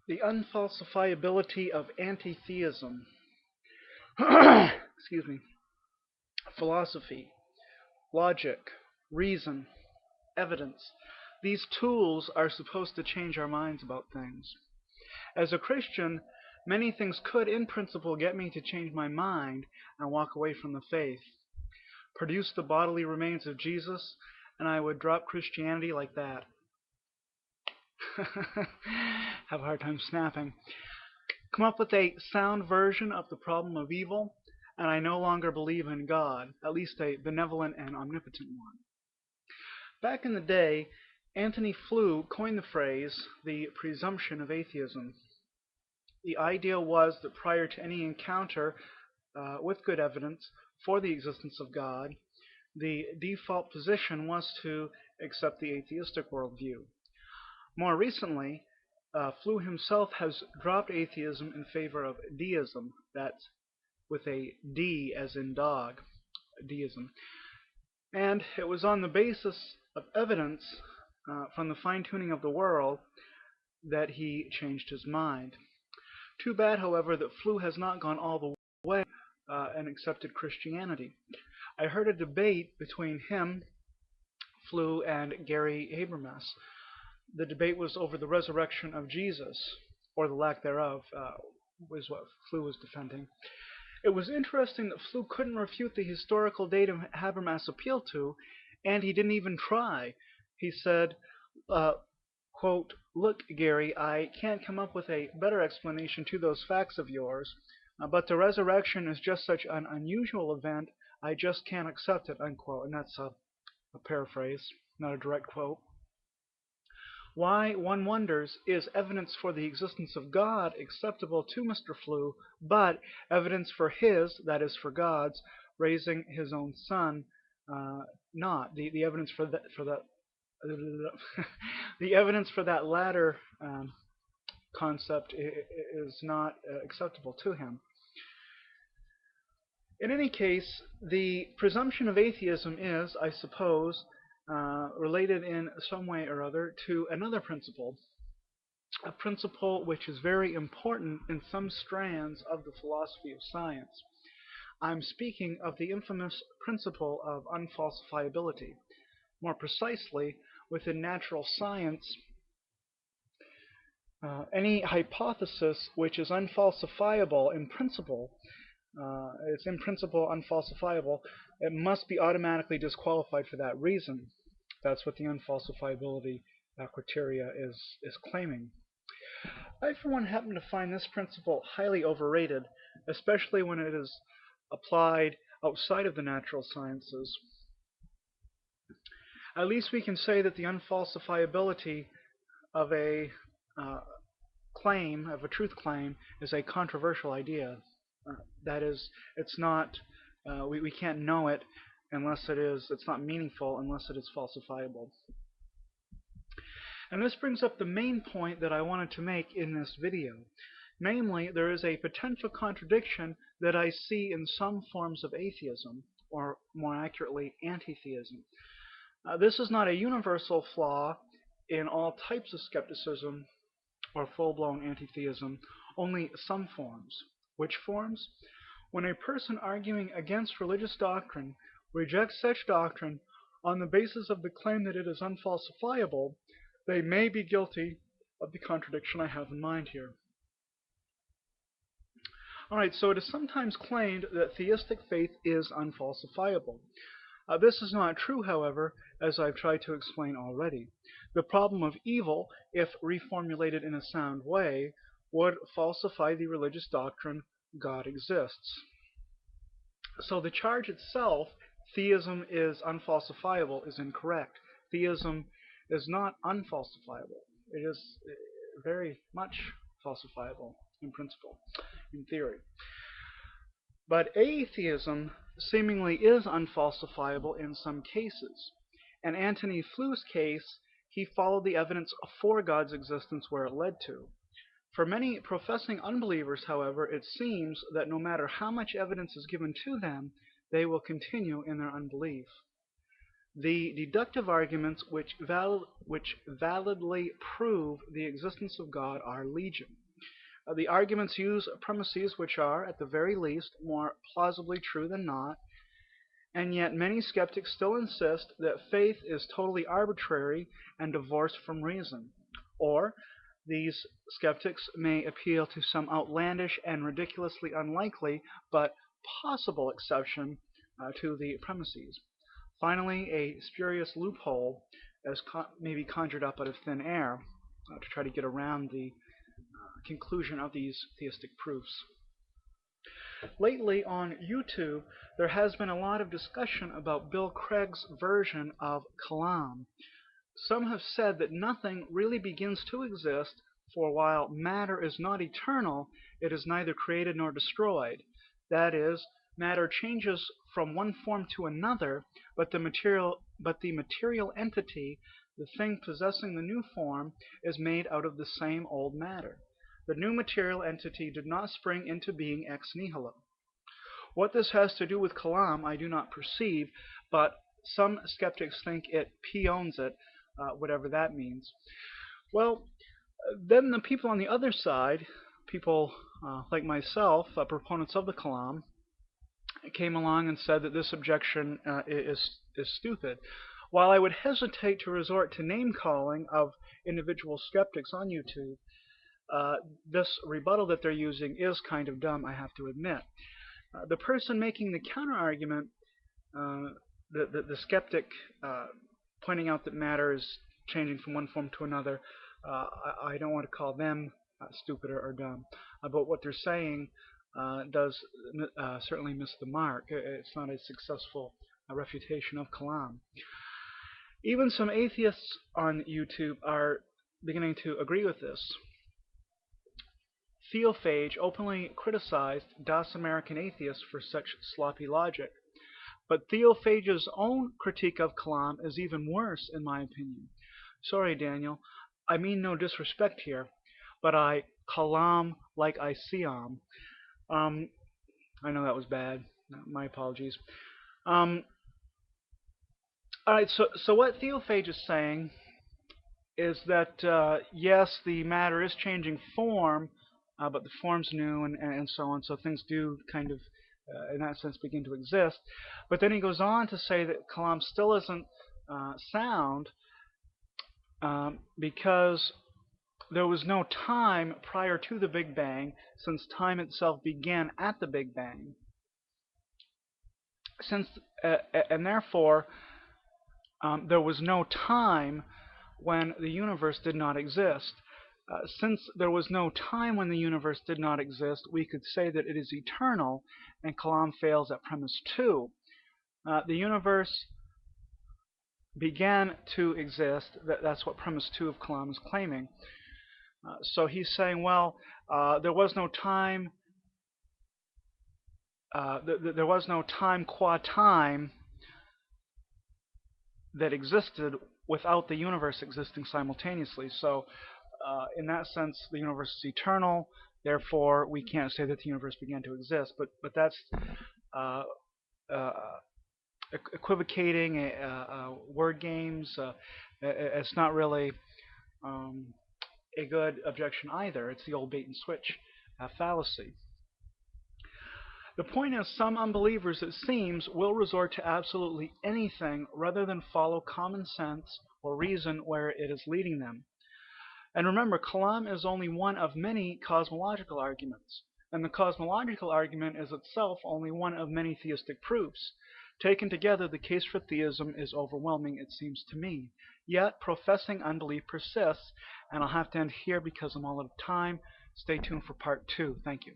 The unfalsifiability of anti-theism. Excuse me. Philosophy, logic, reason, evidence. These tools are supposed to change our minds about things. As a Christian, many things could, in principle, get me to change my mind and walk away from the faith. Produce the bodily remains of Jesus, and I would drop Christianity like that. Have a hard time snapping. Come up with a sound version of the problem of evil, and I no longer believe in God, at least a benevolent and omnipotent one. Back in the day, Antony Flew coined the phrase, the presumption of atheism. The idea was that prior to any encounter with good evidence for the existence of God, the default position was to accept the atheistic worldview. More recently, Flew himself has dropped atheism in favor of deism, that's with a D as in dog, deism. And it was on the basis of evidence from the fine-tuning of the world that he changed his mind. Too bad, however, that Flew has not gone all the way and accepted Christianity. I heard a debate between him, Flew, and Gary Habermas. The debate was over the resurrection of Jesus, or the lack thereof, was what Flew was defending. It was interesting that Flew couldn't refute the historical data Habermas appealed to, and he didn't even try. He said, quote, "Look, Gary, I can't come up with a better explanation to those facts of yours, but the resurrection is just such an unusual event, I just can't accept it," unquote. And that's a paraphrase, not a direct quote. Why, one wonders, is evidence for the existence of God acceptable to Mr. Flew, but evidence for his, that is for God's, raising his own son, not? The evidence for that the evidence for that latter concept is not acceptable to him. In any case, the presumption of atheism is, I suppose, related in some way or other to another principle, a principle which is very important in some strands of the philosophy of science. I'm speaking of the infamous principle of unfalsifiability. More precisely, within natural science, any hypothesis which is unfalsifiable in principle, it's in principle unfalsifiable, it must be automatically disqualified for that reason. That's what the unfalsifiability criteria is claiming. I, for one, happen to find this principle highly overrated, especially when it is applied outside of the natural sciences. At least we can say that the unfalsifiability of a claim, of a truth claim, is a controversial idea. That is, it's not, we can't know it unless it's not meaningful unless it is falsifiable. And this brings up the main point that I wanted to make in this video. Namely, there is a potential contradiction that I see in some forms of atheism, or more accurately, anti-theism. This is not a universal flaw in all types of skepticism or full-blown anti-theism, only some forms. Which forms? When a person arguing against religious doctrine rejects such doctrine on the basis of the claim that it is unfalsifiable, they may be guilty of the contradiction I have in mind here. Alright, so it is sometimes claimed that theistic faith is unfalsifiable. This is not true, however, as I've tried to explain already. The problem of evil, if reformulated in a sound way, would falsify the religious doctrine God exists. So the charge itself, theism is unfalsifiable, is incorrect. Theism is not unfalsifiable. It is very much falsifiable in principle, in theory. But atheism seemingly is unfalsifiable in some cases. In Antony Flew's case, he followed the evidence for God's existence where it led to. For many professing unbelievers, however, it seems that no matter how much evidence is given to them, they will continue in their unbelief. The deductive arguments which validly prove the existence of God are legion. The arguments use premises which are, at the very least, more plausibly true than not, and yet many skeptics still insist that faith is totally arbitrary and divorced from reason. Or these skeptics may appeal to some outlandish and ridiculously unlikely but possible exception to the premises. Finally, a spurious loophole may be conjured up out of thin air to try to get around the conclusion of these theistic proofs. Lately on YouTube, there has been a lot of discussion about Bill Craig's version of Kalam. Some have said that nothing really begins to exist, for while matter is not eternal, it is neither created nor destroyed. That is, matter changes from one form to another, but the material entity, the thing possessing the new form, is made out of the same old matter. The new material entity did not spring into being ex nihilo. What this has to do with Kalam I do not perceive, but some skeptics think it owns it, whatever that means. Well, then the people on the other side, people like myself, proponents of the Kalam, came along and said that this objection is stupid. While I would hesitate to resort to name calling of individual skeptics on YouTube, this rebuttal that they're using is kind of dumb, I have to admit. The person making the counter argument, the skeptic pointing out that matter is changing from one form to another, I don't want to call them stupid or dumb, but what they're saying does certainly miss the mark. It's not a successful refutation of Kalam. Even some atheists on YouTube are beginning to agree with this. Theophage openly criticized DOS American atheists for such sloppy logic. But Theophage's own critique of Kalam is even worse, in my opinion. Sorry, Daniel, I mean no disrespect here, but I Kalam like I Siam. I know that was bad. My apologies. Alright, so what Theophage is saying is that, yes, the matter is changing form, but the form's new and so on, so things do kind of, in that sense, begin to exist. But then he goes on to say that Kalam still isn't sound because there was no time prior to the Big Bang, since time itself began at the Big Bang. And therefore, there was no time when the universe did not exist. Since there was no time when the universe did not exist, we could say that it is eternal, and Kalam fails at premise 2. The universe began to exist. That's what premise 2 of Kalam is claiming. So he's saying, well, there was no time. There was no time qua time that existed without the universe existing simultaneously. So in that sense, the universe is eternal. Therefore, we can't say that the universe began to exist. But that's equivocating, word games. It's not really a good objection either. It's the old bait and switch fallacy. The point is, some unbelievers, it seems, will resort to absolutely anything rather than follow common sense or reason where it is leading them. And remember, Kalam is only one of many cosmological arguments, and the cosmological argument is itself only one of many theistic proofs. Taken together, the case for theism is overwhelming, it seems to me. Yet, professing unbelief persists, and I'll have to end here because I'm all out of time. Stay tuned for part 2. Thank you.